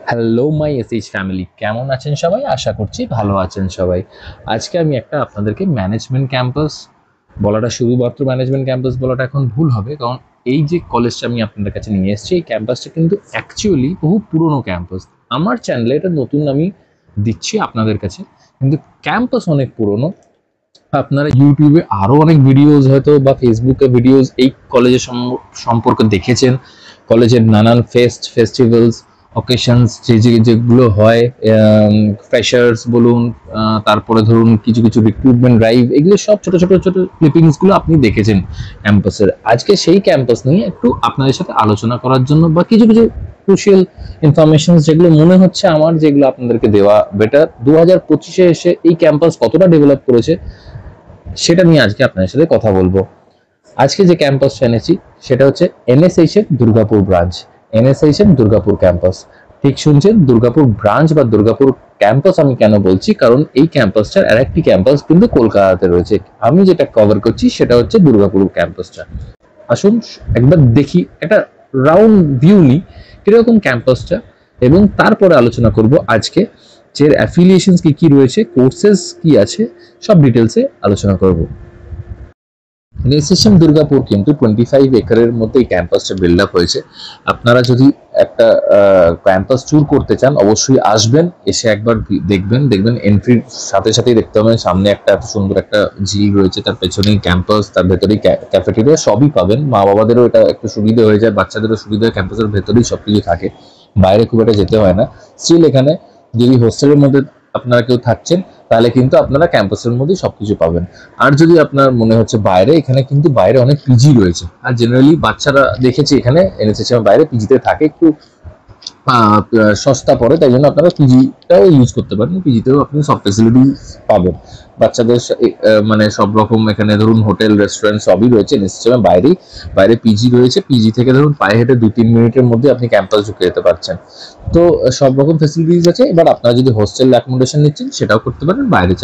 Hello my SH family, কেমন আছেন সবাই? আশা করছি ভালো আছেন সবাই। আজকে আমি আপনাদেরকে ম্যানেজমেন্ট ক্যাম্পাস বলাটা, শুধুমাত্র ম্যানেজমেন্ট ক্যাম্পাস বলাটা এখন ভুল হবে, কারণ এই যে কলেজটা আমি আপনাদের কাছে নিয়ে এসেছি, এই ক্যাম্পাসটা কিন্তু অ্যাকচুয়ালি বহু পুরনো ক্যাম্পাস। আমার চ্যানেলে এটা নতুন আমি দিচ্ছি আপনাদের কাছে, কিন্তু ক্যাম্পাস অনেক পুরনো। আপনারা ইউটিউবে আরও অনেক ভিডিওস হয়তো বা ফেসবুকে ভিডিওস এই কলেজের সম্পর্কে দেখেছেন। কলেজের নানান ফেস্টিভ্যালস, অকেশনস যেগুলো হয়, ফ্রেশার্স বলুন, তারপরে ধরুন কিছু কিছু রিক্রুটমেন্ট ড্রাইভ, এগুলো সব ছোট ছোট ছোট ক্লিপিংসগুলো আপনি দেখেছেন ক্যাম্পাসের। আজকে সেই ক্যাম্পাস নিয়ে একটু আপনাদের সাথে আলোচনা করার জন্য, বা কিছু কিছু ক্রুশিয়াল ইনফরমেশন যেগুলো মনে হচ্ছে আমার, যেগুলো আপনাদেরকে দেওয়া বেটার। 2025-এ এসে এই ক্যাম্পাস কতটা ডেভেলপ করেছে সেটা নিয়ে আজকে আপনাদের সাথে কথা বলবো। আজকে যে ক্যাম্পাসটা এনেছি সেটা হচ্ছে এনএসএইচ এর দুর্গাপুর ব্রাঞ্চ। এনএসএইচ এর দুর্গাপুর ক্যাম্পাস, ঠিক শুনছেন, দুর্গাপুর ব্রাঞ্চ বা দুর্গাপুর ক্যাম্পাস। আমি কেন বলছি, কারণ এই ক্যাম্পাসটার আর একটি ক্যাম্পাস কিন্তু কলকাতাতে রয়েছে। আমি যেটা কভার করছি সেটা হচ্ছে দুর্গাপুর ক্যাম্পাসটা। আসুন একবার দেখি, একটা রাউন্ড ভিউ নিই কিরকম ক্যাম্পাসটা, এবং তারপরে আলোচনা করব আজকে যে অ্যাফিলিয়েশনস কি রয়েছে, কোর্সেস কি আছে, সব ডিটেলসে আলোচনা করব। এনএসএইচ দুর্গাপুর কিন্তু 25 একরের মধ্যে এই ক্যাম্পাসটা বিল্ড আপ হয়েছে। আপনারা যদি একটা ক্যাম্পাস ট্যুর করতে চান, অবশ্যই আসবেন, এসে একবার দেখবেন এন্ট্রির সাথে সাথেই দেখতে পাবেন সামনে একটা এত সুন্দর একটা ঝিল রয়েছে, তার পেছনেই ক্যাম্পাস, তার ভেতরেই ক্যাফেটেরিয়া, সবই পাবেন। মা বাবাদেরও এটা একটু সুবিধা হয়ে যায়, বাচ্চাদেরও সুবিধা হয়, ক্যাম্পাসের ভেতরেই সবকিছু থাকে, বাইরে খুব একটা যেতে হয় না। স্টিল এখানে যদি হোস্টেলের মধ্যে আপনারা কেউ থাকছেন, তাহলে কিন্তু আপনারা ক্যাম্পাসের মধ্যেই সবকিছু পাবেন। আর যদি আপনার মনে হচ্ছে বাইরে, এখানে কিন্তু বাইরে অনেক পিজি রয়েছে। আর জেনারেলি বাচ্চারা দেখেছি এখানে এনএসএইচ এর বাইরে পিজিতে থাকে, একটু সস্তা পড়ে, তাই জন্য আপনারা পিজিটাও ইউজ করতে পারেন। পিজিতেও আপনি সব ফেসিলিটি পাবেন। বাচ্চাদের মানে সব রকম এখানে ধরুন হোটেল, রেস্টুরেন্ট সবই রয়েছে এনএসএইচ এর বাইরে পিজি রয়েছে। পিজি থেকে ধরুন পায়ে হেঁটে 2-3 মিনিটের মধ্যে আপনি ক্যাম্পাস ঢুকে যেতে পারছেন। তো সব রকম ফেসিলিটিস আছে। এবার আপনারা যদি হোস্টেল অ্যাকোমোডেশন নিচ্ছেন সেটাও করতে পারেন, বাইরে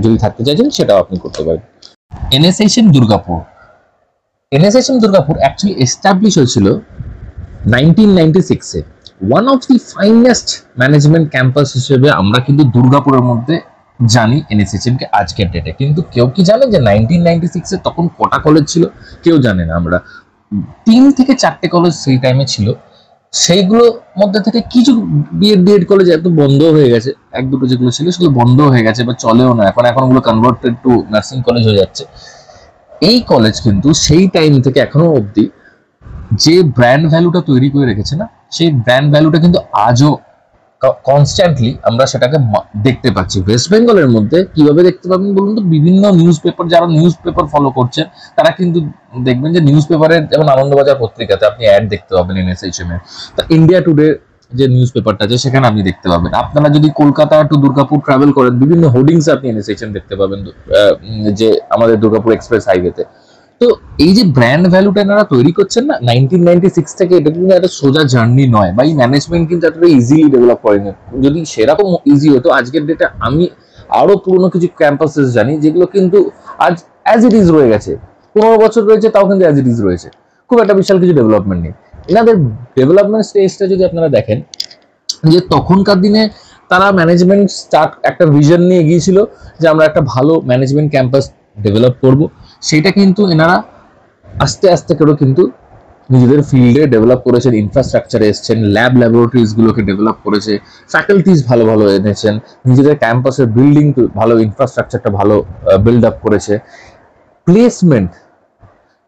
যদি থাকতে চাইছেন সেটাও আপনি করতে পারেন। NSH Durgapur, NSH Durgapur actually establish হয়েছিল 1996-এ। One of the finest management campus হিসেবে আমরা কিন্তু দুর্গাপুরের মধ্যে জানি এনএসএইচ কে আজকের ডেটে। কিন্তু কেউ কি জানে যে 1996-এ তখন কটা কলেজ ছিল? কেউ জানে না। আমরা 3 থেকে 4টে কলেজ সেই টাইমে ছিল। সেইগুলোর মধ্যে থেকে কিছু বিএড কলেজ এত বন্ধ হয়ে গেছে, 1-2টো যেগুলো ছিল সেগুলো বন্ধ হয়ে গেছে বা চলেও না, এখন ওগুলো কনভার্টেড টু নার্সিং কলেজ হয়ে যাচ্ছে। এই কলেজ কিন্তু সেই টাইম থেকে এখনো অবধি যে ব্র্যান্ড ভ্যালুটা তৈরি করে রেখেছে না, সেই ব্র্যান্ড ভ্যালুটা কিন্তু আজও কনস্ট্যান্টলি আমরা সেটাকে দেখতে পাচ্ছি। ওয়েস্ট বেঙ্গলের মধ্যে কিভাবে দেখতে পাবেন বলুন তো? বিভিন্ন নিউজ পেপার, যারা নিউজ পেপার ফলো করছেন তারা কিন্তু দেখবেন যে নিউজ পেপারের, যেমন আনন্দবাজার পত্রিকাতে আপনি অ্যাড দেখতে পাবেন এনএসএইচ এর। তা ইন্ডিয়া টুডে যে নিউজ পেপারটা আছে সেখানে আপনি দেখতে পাবেন। আপনারা যদি কলকাতা টু দুর্গাপুর ট্রাভেল করেন, বিভিন্ন হোর্ডিংস আপনি এনএসএইচ দেখতে পাবেন, যে আমাদের দুর্গাপুর এক্সপ্রেস হাইওয়েতে। তো এই যে ব্র্যান্ড ভ্যালুটা এনারা তৈরি করছেন না 1996 থেকে, এটা কিন্তু একটা সোজা জার্নি নয়, বা এই ম্যানেজমেন্ট কিন্তু এতটা ইজিলি ডেভেলপ করেনি। যদি সেরকম ইজি হতো, আজকের ডেটে আমি আরো পুরনো কিছু ক্যাম্পাসেস জানি যেগুলো কিন্তু আজ অ্যাজ ইট ইজ রয়ে গেছে, 15 বছর রয়েছে, তাও কিন্তু অ্যাজ ইট ইজ রয়েছে, খুব একটা বিশাল কিছু ডেভেলপমেন্ট নেই। এনাদের ডেভেলপমেন্ট স্টেজটা যদি আপনারা দেখেন, যে তখনকার দিনে তারা ম্যানেজমেন্ট একটা ভিশন নিয়ে এগিয়েছিল যে আমরা একটা ভালো ম্যানেজমেন্ট ক্যাম্পাস ডেভেলপ করব। সেটা কিন্তু এনারা আস্তে আস্তে করে কিন্তু নিজেদের ফিল্ডে ডেভেলপ করেছেন, ইনফ্রাস্ট্রাকচারে এসছেন, ল্যাবরেটরিজ গুলোকে ডেভেলপ করেছে, ফ্যাকাল্টিজ ভালো ভালো এনেছেন, নিজেদের ক্যাম্পাসের বিল্ডিং ভালো, ইনফ্রাস্ট্রাকচারটা ভালো বিল্ড আপ করেছে। প্লেসমেন্ট,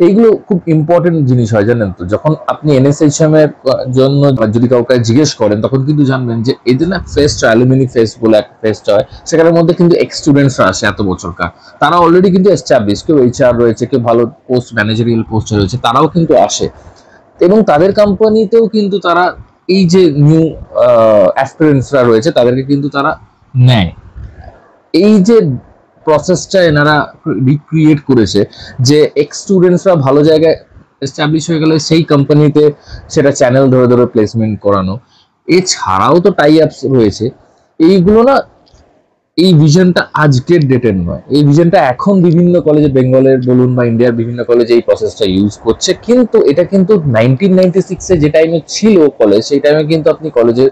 এইগুলো খুব ইম্পর্টেন্ট জিনিস হয়, জানেন তো? যখন আপনি এনএসএইচ এর জন্য যদি কাউকে জিজ্ঞেস করেন, তখন কিন্তু জানবেন যে এদের না ফেস্ট হয়, অ্যালুমিনি ফেস্ট বলে একটা ফেস্ট হয়, সেখানের মধ্যে কিন্তু এক্স স্টুডেন্টসরা আসে এত বছরকার। তারা অলরেডি কিন্তু এস্টাবলিশ, কেউ এইচআর রয়েছে, কেউ ভালো পোস্ট, ম্যানেজারিয়াল পোস্টে রয়েছে, তারাও কিন্তু আসে। এবং তাদের কোম্পানিতেও কিন্তু তারা এই যে নিউ অ্যাসপিরেন্টসরা রয়েছে তাদেরকে কিন্তু তারা নেয়। এই যে প্রসেসটা এনারা রিক্রিয়েট করেছে, যে এক্স স্টুডেন্টসরা ভালো জায়গায় এস্টাবলিশ হয়ে গেলে সেই কোম্পানিতে সেটা চ্যানেল ধরে ধরে প্লেসমেন্ট করানো, এছাড়াও তো টাই আপস রয়েছে। এইগুলো না এই ভিশনটা আজকের ডেটের নয়, এই ভিশনটা এখন বিভিন্ন কলেজে, বেঙ্গলের বলুন বা ইন্ডিয়ার বিভিন্ন কলেজে এই প্রসেসটা ইউজ করছে, কিন্তু এটা কিন্তু 1996-এ যে টাইমে ছিল কলেজ, সেই টাইমে কিন্তু আপনি কলেজে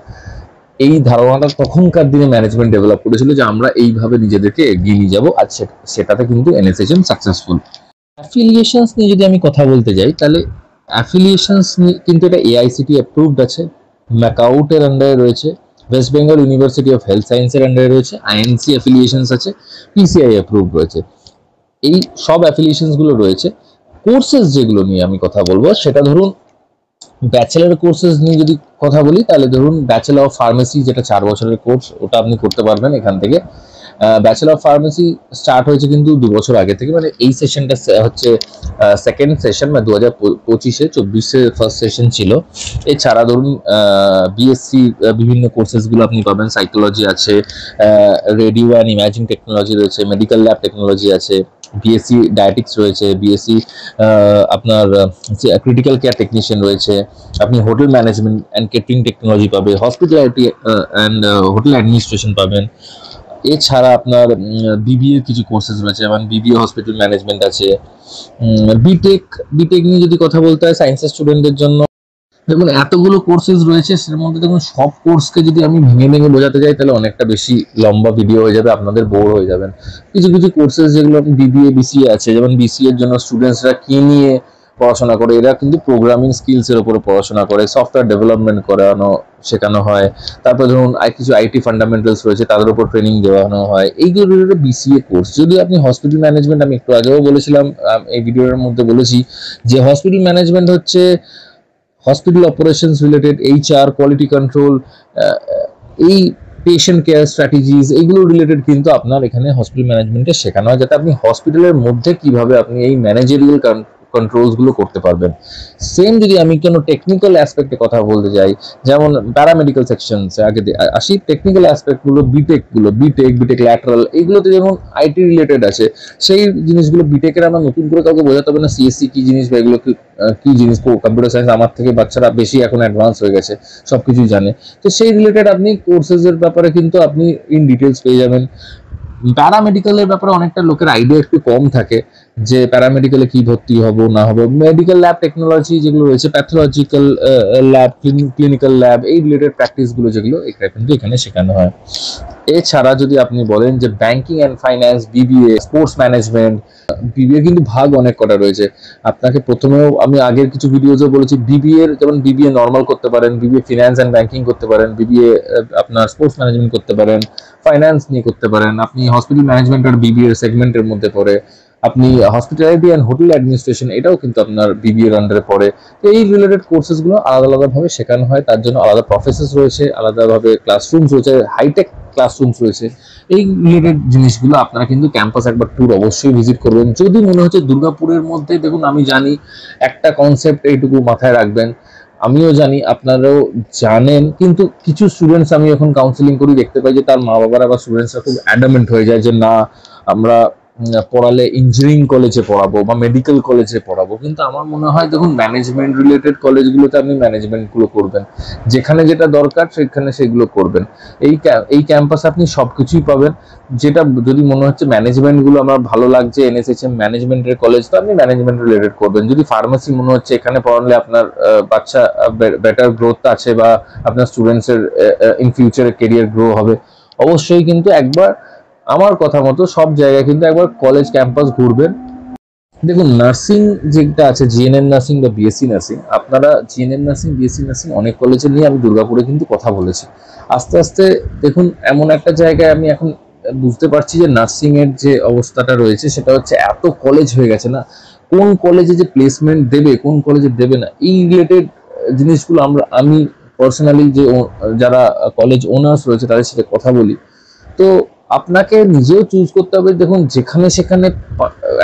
এই ধারণাটা তখনকার দিনে ম্যানেজমেন্ট ডেভেলপ করেছিল যে আমরা এইভাবে নিজেদেরকে এগিয়ে নিয়ে যাবো। আর সেটাতে কিন্তু এনএসএচএম সাকসেসফুল। অ্যাফিলিয়েশনস নিয়ে যদি আমি কথা বলতে যাই, তাহলে অ্যাফিলিয়েশনস কিন্তু এটা এআইসিটি অ্যাপ্রুভড আছে, ম্যাকাউটের আন্ডারে রয়েছে, West Bengal university of health সায়েন্সের আন্ডারে রয়েছে, আইএনসি অ্যাফিলিয়েশনস আছে, পিসিআই অ্যাপ্রুভড রয়েছে। এই সব অ্যাফিলিয়েশনস গুলো রয়েছে। কোর্সেস যেগুলো নিয়ে আমি কথা বলবো, সেটা ধরুন ব্যাচেলার কোর্সেস নিয়ে যদি কথা বলি, তাহলে ধরুন ব্যাচেলার অফ ফার্মেসি, যেটা 4 বছরের কোর্স, ওটা আপনি করতে পারবেন এখান থেকে। ব্যাচেলার অফ ফার্মেসি স্টার্ট হয়েছে কিন্তু 2 বছর আগে থেকে, মানে এই সেশনটা হচ্ছে সেকেন্ড সেশন, মানে 2025-এ, 24-এ ফার্স্ট সেশন ছিল। এছাড়া ধরুন বিএসসি বিভিন্ন কোর্সেস গুলো আপনি পাবেন, সাইকোলজি আছে, রেডিও অ্যান্ড ইমেজিং টেকনোলজি রয়েছে, মেডিকেল ল্যাব টেকনোলজি আছে, বিএসসি ডায়েটিক্স রয়েছে, বিএসসি আপনার ক্রিটিক্যাল কেয়ার টেকনিশিয়ান রয়েছে, আপনি hotel management and catering technology পাবে, হসপিটালিটি অ্যান্ড হোটেল অ্যাডমিনিস্ট্রেশন পাবেন। এছাড়া আপনার বিবিএ কিছু কোর্সেস রয়েছে, যেমন বিবিএ হসপিটাল ম্যানেজমেন্ট আছে। বিটেক, বিটেক নিয়ে যদি কথা বলতে হয় সায়েন্সের স্টুডেন্টদের জন্য, দেখুন এতগুলো কোর্সেস রয়েছে, সের মধ্যে দেখুন সব কোর্সকে যদি আমি ভেঙে ভেঙে বোঝাতে যাই, তাহলে অনেকটা বেশি লম্বা ভিডিও হয়ে যাবে, আপনাদের বোর হয়ে যাবেন। কিছু কিছু কোর্সেস যেগুলো বিবিএ বিসিএ আছে, যেমন বিসিএ এর জন্য স্টুডেন্টসরা কি নিয়ে পড়াশোনা করে, এরা কিন্তু প্রোগ্রামিং স্কিলস এর উপরে পড়াশোনা করে, সফটওয়্যার ডেভেলপমেন্ট শেখানো হয়। তারপর ধরুন কিছু আইটি ফান্ডামেন্টালস রয়েছে, তাদের উপর ট্রেনিং দেওয়ানো হয়। এইগুলো রিলেটেড বিসিএ কোর্স। যদি আপনি হসপিটাল ম্যানেজমেন্ট, আমি একটু আগেও বলেছিলাম, এই ভিডিওর মধ্যে বলেছি যে হসপিটাল ম্যানেজমেন্ট হচ্ছে hospital operations related, HR, quality control, এই পেশেন্ট কেয়ার স্ট্র্যাটেজিস, এইগুলো রিলেটেড কিন্তু আপনার এখানে হসপিটাল ম্যানেজমেন্টে শেখানো হয়, যাতে আপনি হসপিটালের মধ্যে কিভাবে আপনি এই ম্যানেজারিয়াল কন্ট্রোলস গুলো করতে পারবেন। সেম যদি আমি কোনো টেকনিক্যাল অ্যাসপেক্টে কথা বলতে যাই, যেমন প্যারামেডিক্যাল সেকশনস আগে আসি, টেকনিক্যাল অ্যাসপেক্ট গুলো, বিটেক ল্যাটারাল, এইগুলোতে যেমন আইটি রিলেটেড আছে, সেই জিনিসগুলো বিটেকের আমরা নতুন করে কাউকে বোঝাতে হবে না সিএসসি কি জিনিস বা এগুলো কি জিনিস। কম্পিউটার সায়েন্স আমার থেকে বাচ্চারা বেশি এখন অ্যাডভান্স হয়ে গেছে, সবকিছুই জানে। তো সেই রিলেটেড আপনি কোর্সেস এর ব্যাপারে কিন্তু আপনি ইন ডিটেলস পেয়ে যাবেন। প্যারামেডিক্যালের ব্যাপারে অনেকটা লোকের আইডিয়া একটু কম থাকে, যে প্যারামেডিক্যালে কি ভর্তি হব না হব। মেডিকেল ল্যাব টেকনোলজি যেগুলো রয়েছে, প্যাথোলজিক্যাল ল্যাব, ক্লিনিক্যাল ল্যাব, এই রিলেটেড প্র্যাকটিস গুলো যেগুলো এটা কিন্তু এখানে শেখানো হয়। এছাড়া যদি আপনি বলেন যে banking and finance, BBA, sports management, BBA কিন্তু ভাগ অনেক কটা রয়েছে। আপনাকে প্রথমেও আমি আগের কিছু ভিডিওতেও বলেছি, বিবিএ যেমন বিবিএ নর্মাল করতে পারেন, বিবিএ ফিনান্স অ্যান্ড ব্যাংকিং করতে পারেন, বিবিএ আপনার স্পোর্টস ম্যানেজমেন্ট করতে পারেন, ফাইন্যান্স নিয়ে করতে পারেন। আপনি হসপিটাল ম্যানেজমেন্ট আর বিবিএ সেগমেন্টের মধ্যে পড়ে। আপনি হসপিটালিটি অ্যান্ড হোটেল অ্যাডমিনিস্ট্রেশন, এটাও কিন্তু আপনার বিবিএ এর আন্ডারে পড়ে। তো এই রিলেটেড কোর্সেস গুলো আলাদা আলাদাভাবে শেখানো হয়, তার জন্য আলাদা প্রফেসর রয়েছে, আলাদাভাবে ক্লাসরুমস রয়েছে, হাইটেক ক্লাসরুমস রয়েছে। এই রিলেটেড জিনিসগুলো আপনারা কিন্তু ক্যাম্পাস একবার ট্যুর অবশ্যই ভিজিট করবেন। যদি মনে হচ্ছে দুর্গাপুরের মধ্যে, দেখুন আমি জানি একটা কনসেপ্ট এইটুকু মাথায় রাখবেন, আমিও জানি আপনারাও জানেন, কিন্তু কিছু স্টুডেন্টস আমি এখন কাউন্সিলিং করি, দেখতে পাই যে তার মা বাবারা বা স্টুডেন্টসরা খুব অ্যাডামেন্ট হয়ে যায় যে না, আমরা পড়ালে ইঞ্জিনিয়ারিং কলেজে পড়াবো বা মেডিকেল কলেজে পড়াবো। কিন্তু আমার মনে হয় দেখুন, ম্যানেজমেন্ট রিলেটেড কলেজগুলোতে আপনি ম্যানেজমেন্টগুলো করবেন, যেখানে যেটা দরকার সেখানে সেগুলো করবেন। এই ক্যাম্পাসে আপনি সবকিছুই পাবেন। যেটা যদি মনে হচ্ছে ম্যানেজমেন্টগুলো আমার ভালো লাগছে, এনএসএচএম ম্যানেজমেন্টের কলেজ, তো আপনি ম্যানেজমেন্ট রিলেটেড করবেন। যদি ফার্মেসি মনে হচ্ছে এখানে পড়ালে আপনার বাচ্চা বেটার গ্রোথ আছে বা আপনার স্টুডেন্টসের ইন ফিউচারে কেরিয়ার গ্রো হবে, অবশ্যই কিন্তু একবার আমার কথা মতো সব জায়গায় কিন্তু একবার কলেজ ক্যাম্পাস ঘুরবেন। দেখুন নার্সিং যেটা আছে, জিএনএম নার্সিং বা বিএসসি নার্সিং, আপনারা জিএনএম নার্সিং, বিএসসি নার্সিং অনেক কলেজে নিয়ে আমি দুর্গাপুরে কিন্তু কথা বলেছি। আস্তে আস্তে দেখুন এমন একটা জায়গায় আমি এখন বুঝতে পারছি যে নার্সিং এর যে অবস্থাটা রয়েছে, সেটা হচ্ছে এত কলেজ হয়ে গেছে না, কোন কলেজে যে প্লেসমেন্ট দেবে, কোন কলেজে দেবে না, এই রিলেটেড জিনিসগুলো আমি পার্সোনালি যে যারা কলেজ ওনার্স রয়েছে তাদের সাথে কথা বলি। তো আপনাকে নিজেও চুজ করতে হবে। দেখুন যেখানে সেখানে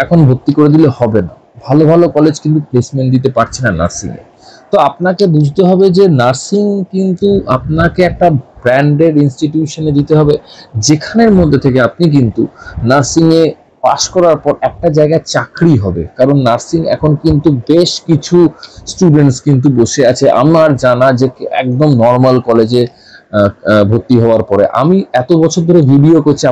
এখন ভর্তি করে দিলে হবে না, ভালো ভালো কলেজ কিন্তু প্লেসমেন্ট দিতে পারছে না নার্সিং এ। তো আপনাকে বুঝতে হবে যে নার্সিং কিন্তু আপনাকে একটা ব্র্যান্ডেড ইনস্টিটিউশনে দিতে হবে, যেখানের মধ্যে থেকে আপনি কিন্তু নার্সিং এ পাশ করার পর একটা জায়গায় চাকরি হবে। কারণ নার্সিং এখন কিন্তু বেশ কিছু স্টুডেন্টস কিন্তু বসে আছে আমার জানা যে একদম নর্মাল কলেজে ভর্তি হওয়ার পরে। আমি এত বছর ধরে ভিডিও করছি,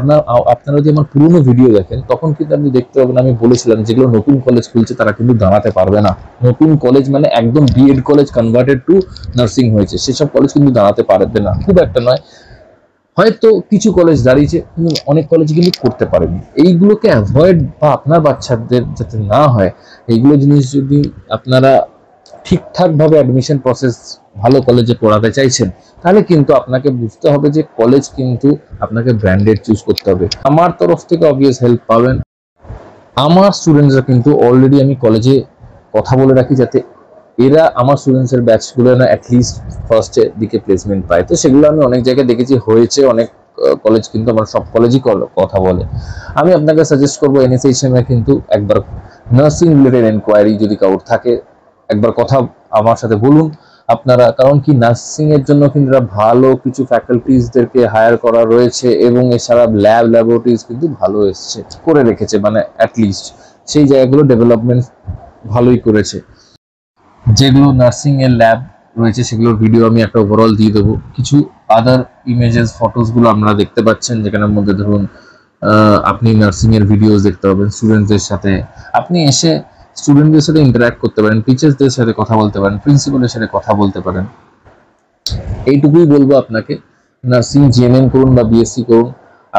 আপনারা যদি আমার পুরনো ভিডিও দেখেন তখন কিন্তু আপনি দেখতে পাবেন আমি বলেছিলাম যেগুলো নতুন কলেজ খুলছে তারা কিন্তু দাঁড়াতে পারবে না। নতুন কলেজ মানে একদম B Ed college converted to nursing হয়েছে, সেসব কলেজ কিন্তু দাঁড়াতে পারবে না, খুব একটা নয়, হয়তো কিছু কলেজ দাঁড়িয়েছে কিন্তু অনেক কলেজ কিন্তু করতে পারেনি। এইগুলোকে অ্যাভয়েড বা আপনার বাচ্চাদের যাতে না হয় এইগুলো জিনিস যদি আপনারা ঠিকঠাকভাবে অ্যাডমিশন প্রসেস ভালো কলেজে পড়াতে চাইছেন তাহলে কিন্তু আপনাকে বুঝতে হবে যে কলেজ কিন্তু আপনাকে ব্র্যান্ডেড চুজ করতে হবে। আমার তরফ থেকে অবভিয়াস হেল্প পাবেন। আমার স্টুডেন্টসরা কিন্তু অলরেডি আমি কলেজে কথা বলে রাখি যাতে এরা আমার স্টুডেন্টসের ব্যাচগুলো না অ্যাটলিস্ট ফার্স্টের দিকে প্লেসমেন্ট পায়। তো সেগুলো আমি অনেক জায়গায় দেখেছি হয়েছে, অনেক কলেজ কিন্তু আমার সব কলেজই কথা বলে। আমি আপনাকে সাজেস্ট করবো এনএসএইচএম এ কিন্তু একবার নার্সিং রিলেটেড এনকোয়ারি যদি কারোর থাকে একবার কথা আমার সাথে বলুন আপনারা, কারণ কি নার্সিং এর জন্য কিন্তু ভালো কিছু ফ্যাকাল্টিসদেরকে হায়ার করা রয়েছে এবং এছাড়া ল্যাবরেটরিজ কিন্তু ভালো এসছে করে রেখেছে, মানে অ্যাটলিস্ট সেই জায়গাগুলো ডেভেলপমেন্ট ভালোই করেছে। যেগুলো নার্সিং এর ল্যাব রয়েছে সেগুলোর ভিডিও আমি একটা ওভারঅল দিয়ে দেবো। কিছু আদার ইমেজেস ফটোসগুলো আপনারা দেখতে পাচ্ছেন যেখানের মধ্যে ধরুন আপনি নার্সিং এর ভিডিওস দেখতে পাবেন স্টুডেন্টদের সাথে, আপনি এসে স্টুডেন্টদের সাথে ইন্টারঅ্যাক্ট করতে পারেন, টিচার্সদের সাথে কথা বলতে পারেন, প্রিন্সিপালের সাথে কথা বলতে পারেন। এইটুকুই বলবো আপনাকে, নার্সিং জিএনএম করুন বা বিএসসি করুন।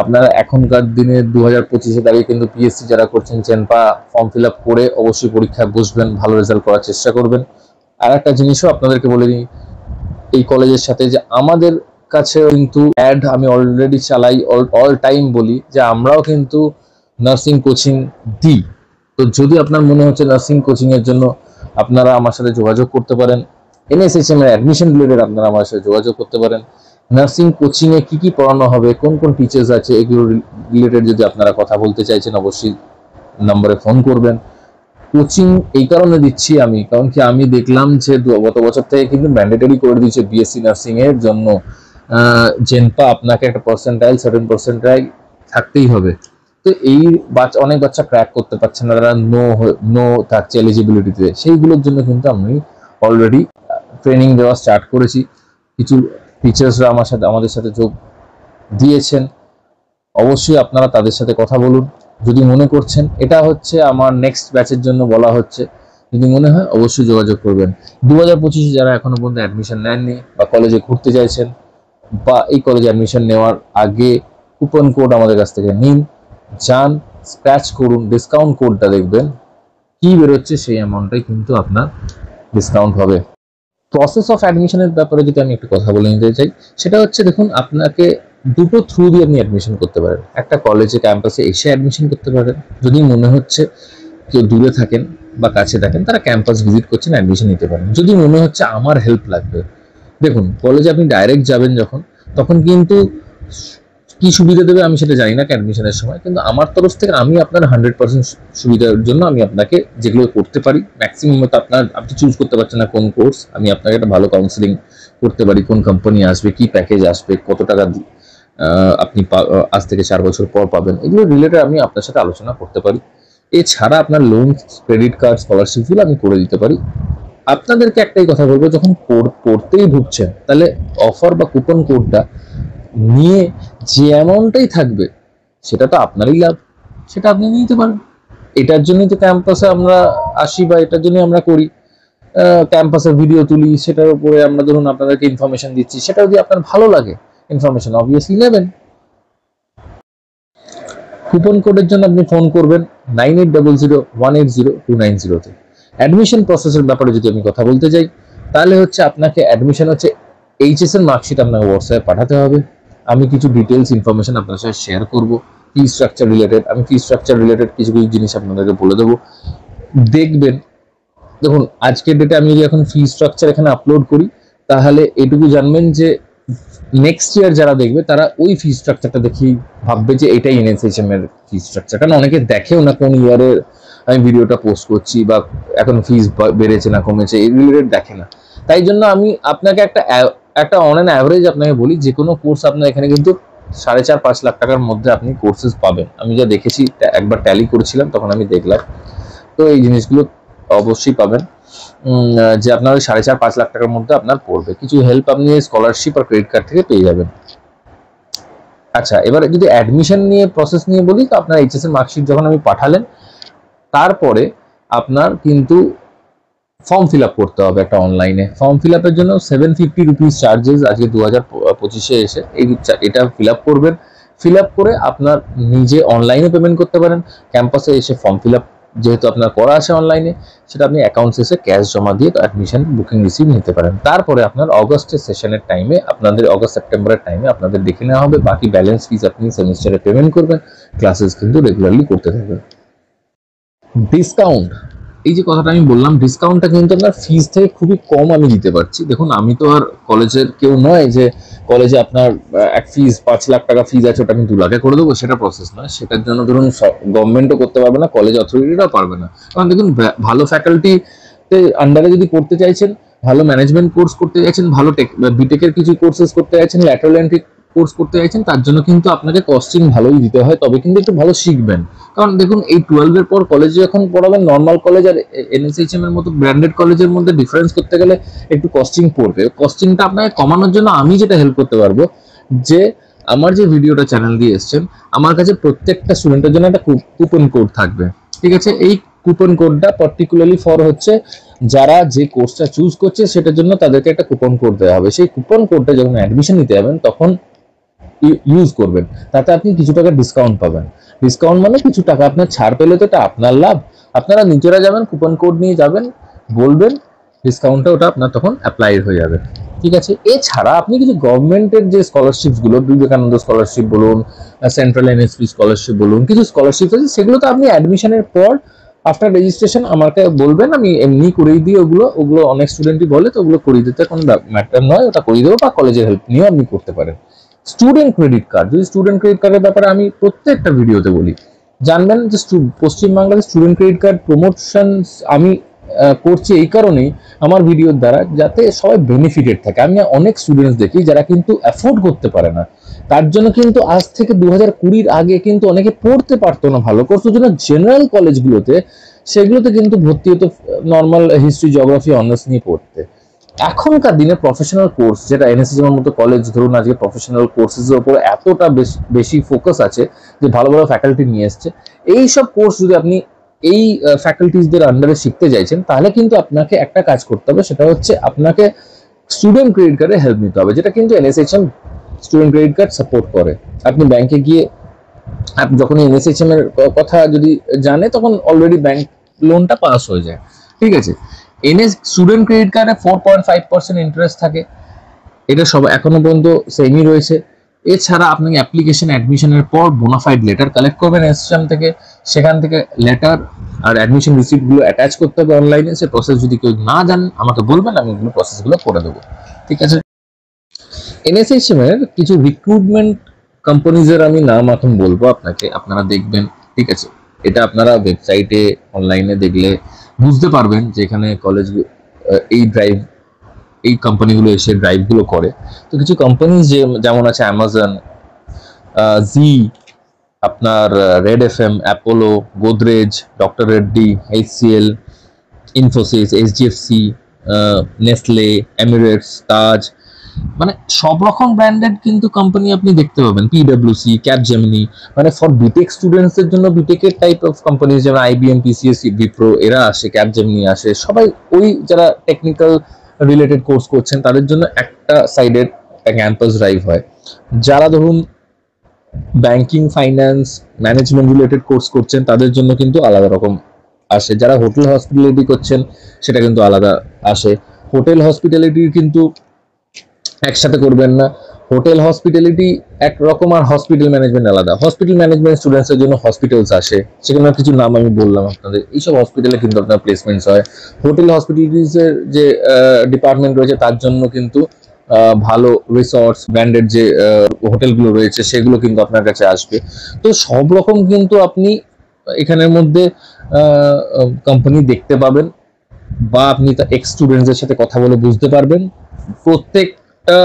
আপনারা এখনকার দিনে 2025-এ দাঁড়িয়ে কিন্তু পিএসসি যারা করছেন চেনপা ফর্ম ফিল আপ করে অবশ্যই পরীক্ষায় বসবেন, ভালো রেজাল্ট করার চেষ্টা করবেন। আর একটা জিনিসও আপনাদেরকে বলে দিই এই কলেজের সাথে যে আমাদের কাছে কিন্তু অ্যাড আমি অলরেডি চালাই, অল টাইম বলি যে আমরাও কিন্তু নার্সিং কোচিং দিই। তো যদি আপনার মনে হচ্ছে নার্সিং কোচিং এর জন্য আপনারা আমার সাথে যোগাযোগ করতে পারেন, এনএসএইচএম এর অ্যাডমিশন রিলেটেড আপনারা আমার সাথে যোগাযোগ করতে পারেন। নার্সিং কোচিং এ কি কি পড়ানো হবে, কোন কোন টিচার্স আছে, এগুলো রিলেটেড যদি আপনারা কথা বলতে চাইছেন অবশ্যই নম্বরে ফোন করবেন। কোচিং এই কারণে দিচ্ছি আমি, কারণ কি আমি দেখলাম যে গত বছর থেকে কিন্তু ম্যান্ডেটরি করে দিয়েছে বিএসসি নার্সিং এর জন্য জেনপা আপনাকে একটা পার্সেন্টাইল সার্টেন পার্সেন্টাইল থাকতেই হবে। তো এই অনেক বাচ্চা ক্র্যাক করতে পারছে না, তারা নো থাকছে এলিজিবিলিটিতে, সেইগুলোর জন্য কিন্তু আমি অলরেডি ট্রেনিং দেওয়া স্টার্ট করেছি। কিছু টিচার্সরা আমাদের সাথে যোগ দিয়েছেন, অবশ্যই আপনারা তাদের সাথে কথা বলুন। যদি মনে করছেন এটা হচ্ছে আমার নেক্সট ব্যাচের জন্য বলা হচ্ছে, যদি মনে হয় অবশ্যই যোগাযোগ করবেন। 2025-এ যারা এখনো পর্যন্ত অ্যাডমিশন নেননি বা কলেজে ঘুরতে চাইছেন বা এই কলেজে অ্যাডমিশন নেওয়ার আগে কুপন কোড আমাদের কাছ থেকে নিন, যান, স্ক্র্যাচ করুন, ডিসকাউন্ট কোডটা দেখবেন কি বেরোচ্ছে সেই অ্যামাউন্টটাই কিন্তু আপনার ডিসকাউন্ট হবে। প্রসেস অফ অ্যাডমিশনের ব্যাপারে যদি আমি একটু কথা বলে নিতে চাই, সেটা হচ্ছে দেখুন আপনাকে দুটো থ্রু দিয়ে আপনি অ্যাডমিশন করতে পারেন। একটা কলেজে ক্যাম্পাসে এসে অ্যাডমিশন করতে পারেন, যদি মনে হচ্ছে কেউ দূরে থাকেন বা কাছে থাকেন তারা ক্যাম্পাস ভিজিট করছেন অ্যাডমিশন নিতে পারেন। যদি মনে হচ্ছে আমার হেল্প লাগবে, দেখুন কলেজে আপনি ডাইরেক্ট যাবেন যখন, তখন কিন্তু কি সুবিধা দেবে আমি সেটা জানি না অ্যাডমিশনের সময়, কিন্তু আমার তরফ থেকে আমি আপনার 100% সুবিধার জন্য আমি আপনাকে যেগুলো করতে পারি ম্যাক্সিমাম হয়তো আপনি চুজ করতে পারছেন না কোন কোর্স, আমি আপনাকে একটা ভালো কাউন্সিলিং করতে পারি, কোন কোম্পানি আসবে, কি প্যাকেজ আসবে, কত টাকা আপনি আজ থেকে 4 বছর পর পাবেন, এগুলো রিলেটেড আমি আপনার সাথে আলোচনা করতে পারি। এছাড়া আপনার লোন, ক্রেডিট কার্ড, স্কলারশিপগুলো আমি করে দিতে পারি। আপনাদেরকে একটাই কথা বলবো, যখন পড়তেই ঢুকছেন তাহলে অফার বা কুপন কোডটা নিয়ে যে অ্যামাউন্টটাই থাকবে সেটা তো আপনারই লাভ, সেটা আপনি নিতে পারেন। এটার জন্যই তো ক্যাম্পাসে আমরা আসি বা এটার জন্যই আমরা করি, ক্যাম্পাসের ভিডিও তুলি, সেটার উপরে আমরা ধরুন আপনাদেরকে ইনফরমেশন দিচ্ছি, সেটা যদি আপনার ভালো লাগে ইনফরমেশন অবভিয়াসলি নেবেন। কুপন কোডের জন্য আপনি ফোন করবেন 9800180290-তে। অ্যাডমিশন প্রসেসের ব্যাপারে যদি আমি কথা বলতে চাই তাহলে হচ্ছে আপনাকে অ্যাডমিশন হচ্ছে এইচএস এর মার্কশিট আপনাকে হোয়াটসঅ্যাপে পাঠাতে হবে। আমি কিছু ডিটেলস ইনফরমেশন আপনার সাথে শেয়ার করব ফি স্ট্রাকচার রিলেটেড, আমি ফি স্ট্রাকচার রিলেটেড কিছু কিছু জিনিস আপনাদেরকে বলে দেবো, দেখবেন। দেখুন আজকের ডেটে আমি যদি এখন ফি স্ট্রাকচার এখানে আপলোড করি তাহলে এটুকু জানবেন যে নেক্সট ইয়ার যারা দেখবে তারা ওই ফি স্ট্রাকচারটা দেখেই ভাববে যে এটাই এনএসএইচএম এর ফি স্ট্রাকচার, কারণ অনেকে দেখেও না কোন ইয়ারের আমি ভিডিওটা পোস্ট করছি বা এখন ফিস বেড়েছে না কমেছে এই রিলেটেড দেখে না। তাই জন্য আমি আপনাকে একটা অন অ্যান অ্যাভারেজ আপনাকে বলি, যে কোনো কোর্স আপনার এখানে কিন্তু 4.5-5 লাখ টাকার মধ্যে আপনি কোর্সেস পাবেন। আমি যা দেখেছি একবার ট্যালি করেছিলাম তখন আমি দেখলাম, তো এই জিনিসগুলো অবশ্যই পাবেন। যে আপনার 4.5-5 লাখ টাকার মধ্যে আপনার পড়বে। কিছু হেল্প আপনি স্কলারশিপ আর ক্রেডিট কার্ড থেকে পেয়ে যাবেন। আচ্ছা, এবারে যদি অ্যাডমিশন নিয়ে প্রসেস নিয়ে বলি, তো আপনার এইচএস এর মার্কশিট যখন আমি পাঠালেন, তারপরে আপনার কিন্তু ফর্ম ফিল আপ করতে হবে একটা অনলাইনে। ফর্ম ফিল আপের জন্য 750 রুপিস চার্জেস আজকে 2025-এ এসে এটা ফিল আপ করবেন। ফিল আপ করে আপনার নিজে অনলাইনে পেমেন্ট করতে পারেন, ক্যাম্পাসে এসে ফর্ম ফিল আপ যেহেতু আপনার করা আছে অনলাইনে, সেটা আপনি অ্যাকাউন্টস এসে ক্যাশ জমা দিয়ে অ্যাডমিশন বুকিং রিসিভ নিতে পারেন। তারপরে আপনার অগস্টের সেশনের টাইমে, আপনাদের অগস্ট সেপ্টেম্বরের টাইমে আপনাদের দেখে নেওয়া হবে, বাকি ব্যালেন্স ফিস আপনি সেমিস্টারে পেমেন্ট করবেন, ক্লাসেস কিন্তু রেগুলারলি করতে থাকবেন। ডিসকাউন্ট, এই যে কথাটা আমি বললাম, ডিসকাউন্টটা কিন্তু আপনার ফিস থেকে খুবই কম আমি দিতে পারছি। দেখুন, আমি তো আর কলেজের কেউ নয় যে কলেজে আপনার এক ফিস 5 লাখ টাকা ফিস আছে, ওটা আমি 2 লাখে করে দেবো, সেটা প্রসেস নয়। সেটার জন্য ধরুন গভর্নমেন্টও করতে পারবে না, কলেজ অথরিটিরাও পারবে না। কারণ দেখুন, ভালো ফ্যাকাল্টিতে আন্ডারে যদি পড়তে চাইছেন, ভালো ম্যানেজমেন্ট কোর্স করতে চাইছেন, ভালো বিটেকের কিছু কোর্সেস করতে চাইছেন, ল্যাটারাল এন্ট্রি কোর্স করতে চাইছেন, তার জন্য কিন্তু আপনাকে কস্টিং ভালোই দিতে হয়, তবে কিন্তু একটু ভালো শিখবেন। কারণ দেখুন, এই 12 এর পর কলেজে যখন পড়াবেন, নর্মাল কলেজ আর এনএসএইচএম এর মতো ব্র্যান্ডেড কলেজের মধ্যে ডিফারেন্স করতে গেলে একটু কস্টিং পড়বে। কস্টিংটা আপনাকে কমানোর জন্য আমি যেটা হেল্প করতে পারবো, যে আমার যে ভিডিওটা চ্যানেল দিয়ে এসছেন, আমার কাছে প্রত্যেকটা স্টুডেন্টের জন্য একটা কুপন কোড থাকবে। ঠিক আছে, এই কুপন কোডটা পার্টিকুলারলি ফর হচ্ছে যারা যে কোর্সটা চুজ করছে সেটার জন্য তাদেরকে একটা কুপন কোড দেওয়া হবে। সেই কুপন কোডটা যখন অ্যাডমিশন নিতে যাবেন তখন ইউজ করবেন, তাতে আপনি কিছু টাকা ডিসকাউন্ট পাবেন। ডিসকাউন্ট মানে কিছু টাকা আপনার ছাড় পেলে তো এটা আপনার লাভ। আপনারা নিজেরা যাবেন, কুপন কোড নিয়ে যাবেন, বলবেন, ডিসকাউন্টটা ওটা আপনার তখন অ্যাপ্লাই হয়ে যাবে। ঠিক আছে, এছাড়া আপনি কিছু গভর্নমেন্টের যে স্কলারশিপস গুলো, বিবেকানন্দ স্কলারশিপ বলুন, সেন্ট্রাল এনএসপি স্কলারশিপ বলুন, কিছু স্কলারশিপ আছে, সেগুলো তো আপনি অ্যাডমিশনের পর আফটার রেজিস্ট্রেশন আমাকে বলবেন, আমি এমনি করিয়ে দিই। ওগুলো অনেক স্টুডেন্টই বলে, তো ওগুলো করিয়ে দিতে কোনো ম্যাটার নয়, ওটা করিয়ে দেবো, বা কলেজের হেল্প নিয়েও আপনি করতে পারেন। স্টুডেন্ট ক্রেডিট কার্ড, যদি স্টুডেন্ট ক্রেডিট কার্ডের ব্যাপারে আমি প্রত্যেকটা ভিডিওতে বলি, জানবেন যে পশ্চিমবাংলার স্টুডেন্ট ক্রেডিট কার্ড প্রমোশন আমি করছি এই কারণেই, আমার ভিডিওর দ্বারা, যাতে সবাই বেনিফিটেড থাকে। আমি অনেক স্টুডেন্টস দেখি যারা কিন্তু অ্যাফোর্ড করতে পারে না, তার জন্য কিন্তু আজ থেকে 2020-র আগে কিন্তু অনেকে পড়তে পারতো না ভালো কোর্স, ওর জন্য জেনারেল কলেজগুলোতে সেগুলোতে কিন্তু ভর্তি হতো নর্মাল হিস্ট্রি, জিওগ্রাফি অনার্স নিয়ে পড়তে। এখনকার দিনে প্রফেশনাল কোর্স, যেটা এনএসএসএম এর মতো কলেজ ধরুন আজকে প্রফেশনাল কোর্সেস এর উপর এতটা বেশি ফোকাস আছে, যে ভালো ভালো ফ্যাকাল্টি নিয়ে এসছে, এই সব কোর্স যদি আপনি এই ফ্যাকাল্টিজদের আন্ডারে শিখতে চাইছেন, তাহলে কিন্তু আপনাকে একটা কাজ করতে হবে, সেটা হচ্ছে আপনাকে স্টুডেন্ট ক্রেডিট কার্ডে হেল্প নিতে হবে, যেটা কিন্তু NSHM student credit card support করে। আপনি ব্যাংকে গিয়ে আপনি যখন এনএসএইচএম এর কথা যদি জানে, তখন অলরেডি ব্যাংক লোনটা পাস হয়ে যায়। ঠিক আছে, স্টুডেন্ট ক্রেডিট কার্ডে 4.5% ইন্টারেস্ট থাকে, এটা সব এখনো পর্যন্ত সেমই রয়েছে। এছাড়া আপনি অ্যাপ্লিকেশন অ্যাডমিশনের পর বোনাফাইড লেটার কালেক্ট করবেন এসএম থেকে, সেখান থেকে লেটার আর অ্যাডমিশন রিসিপ্টগুলো অ্যাটাচ করতে হবে অনলাইনে। সে প্রসেস যদি কেউ না জানেন আমাকে বলবেন, আমি এগুলো প্রসেসগুলো করে দেবো। ঠিক আছে, এনএসএইচএম এর কিছু রিক্রুটমেন্ট কোম্পানিজের আমি নাম এখন বলবো আপনাকে, আপনারা দেখবেন। ঠিক আছে, এটা আপনারা ওয়েবসাইটে অনলাইনে দেখলে বুঝতে পারবেন যে এখানে কলেজ এই কোম্পানিগুলো এসে ড্রাইভগুলো করে। তো কিছু কোম্পানি যেমন আছে অ্যামাজন, জি, আপনার Red FM, Apollo, Godrej, doctor Reddy, HCL, Infosys, HDFC, Nestle, Emirates, Taj, মানে সব রকম ব্র্যান্ডেড কিন্তু কোম্পানি আপনি দেখতে পাবেন। পিডব্লিউসি, ক্যাপজেমিনি, মানে ফর বিটেক স্টুডেন্টসদের জন্য বিটেকের টাইপ অফ কোম্পানি, যেমন আইবিএম, পিসিএস, বিপ্রো, এরা আসে, ক্যাপজেমিনি আসে, সবাই ওই যারা টেকনিক্যাল রিলেটেড কোর্স করছেন তাদের জন্য একটা সাইডের একটা ক্যাম্পাস ড্রাইভ হয়। যারা ধরুন banking, finance, management related course করছেন তাদের জন্য কিন্তু আলাদা রকম আসে। যারা হোটেল হসপিটালিটি করছেন সেটা কিন্তু আলাদা আসে। হোটেল হসপিটালিটির কিন্তু একসাথে করবেন না, হোটেল হসপিটালিটি একরকম আর হসপিটাল ম্যানেজমেন্ট আলাদা। হসপিটাল ম্যানেজমেন্ট স্টুডেন্টসের জন্য হসপিটালস আসে, সেখানে কিছু নাম আমি বললাম আপনাদের, এইসব হসপিটালে কিন্তু আপনার প্লেসমেন্টস হয়। হোটেল হসপিটালিটিসের যে ডিপার্টমেন্ট রয়েছে তার জন্য কিন্তু ভালো রিসর্টস, ব্র্যান্ডেড যে হোটেলগুলো রয়েছে সেগুলো কিন্তু আপনার কাছে আসবে। তো সব রকম কিন্তু আপনি এখানের মধ্যে কোম্পানি দেখতে পাবেন, বা আপনি এক্স স্টুডেন্টসদের সাথে কথা বলে বুঝতে পারবেন। প্রত্যেকটা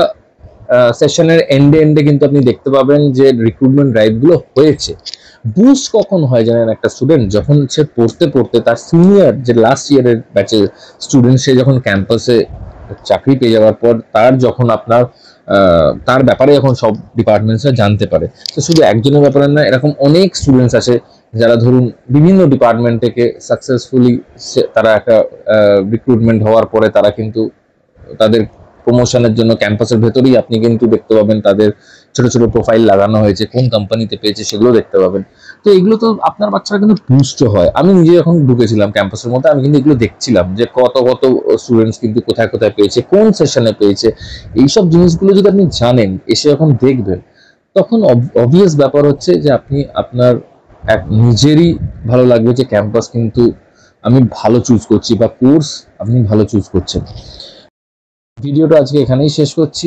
সেশনের এন্ডে কিন্তু আপনি দেখতে পাবেন যে রিক্রুটমেন্ট ড্রাইভগুলো হয়েছে। বুস্ট কখন হয় জানেন একটা স্টুডেন্ট যখন সে পড়তে পড়তে তার সিনিয়র যে লাস্ট ইয়ারের ব্যাচের স্টুডেন্ট সে যখন ক্যাম্পাসে চাকরি পেয়ে যাওয়ার পর তার যখন আপনার তার ব্যাপারে যখন সব ডিপার্টমেন্টসরা জানতে পারে। তো শুধু একজনের ব্যাপারে না, এরকম অনেক স্টুডেন্টস আছে যারা ধরুন বিভিন্ন ডিপার্টমেন্ট থেকে সাকসেসফুলি তারা একটা রিক্রুটমেন্ট হওয়ার পরে তারা কিন্তু তাদের প্রমোশনের জন্য ক্যাম্পাসের ভেতরেই আপনি কিন্তু দেখতে পাবেন তাদের ছোট ছোট প্রোফাইল লাগানো হয়েছে, কোন কোম্পানিতে পেয়েছে সেগুলো দেখতে পাবেন। তো এগুলো তো আপনার বাচ্চারা কিন্তু বুস্ট হয়। আমি নিজে যখন ঢুকেছিলাম ক্যাম্পাসের মধ্যে আমি কিন্তু এগুলো দেখছিলাম যে কত কত স্টুডেন্টস কিন্তু কোথায় কোথায় পেয়েছে, কোন সেশনে পেয়েছে। এইসব জিনিসগুলো যদি আপনি জানেন, এসে যখন দেখবেন, তখন অবভিয়াস ব্যাপার হচ্ছে যে আপনি আপনার এক নিজেরই ভালো লাগবে যে ক্যাম্পাস কিন্তু আমি ভালো চুজ করছি বা কোর্স আপনি ভালো চুজ করছেন। ভিডিওটা আজকে এখানেই শেষ করছি।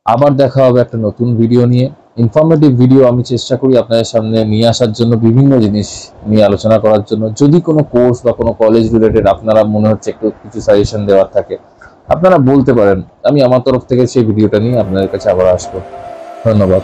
আবার দেখা হবে একটা নতুন ভিডিও নিয়ে। ইনফরমেটিভ ভিডিও আমি চেষ্টা করি আপনাদের সামনে নিয়ে আসার জন্য, বিভিন্ন জিনিস নিয়ে আলোচনা করার জন্য। যদি কোনো কোর্স বা কোনো কলেজ রিলেটেড আপনারা মনে হচ্ছে একটু কিছু সাজেশন দেওয়ার থাকে, আপনারা বলতে পারেন। আমি আমার তরফ থেকে সেই ভিডিওটা নিয়ে আপনাদের কাছে আবার আসবো। ধন্যবাদ।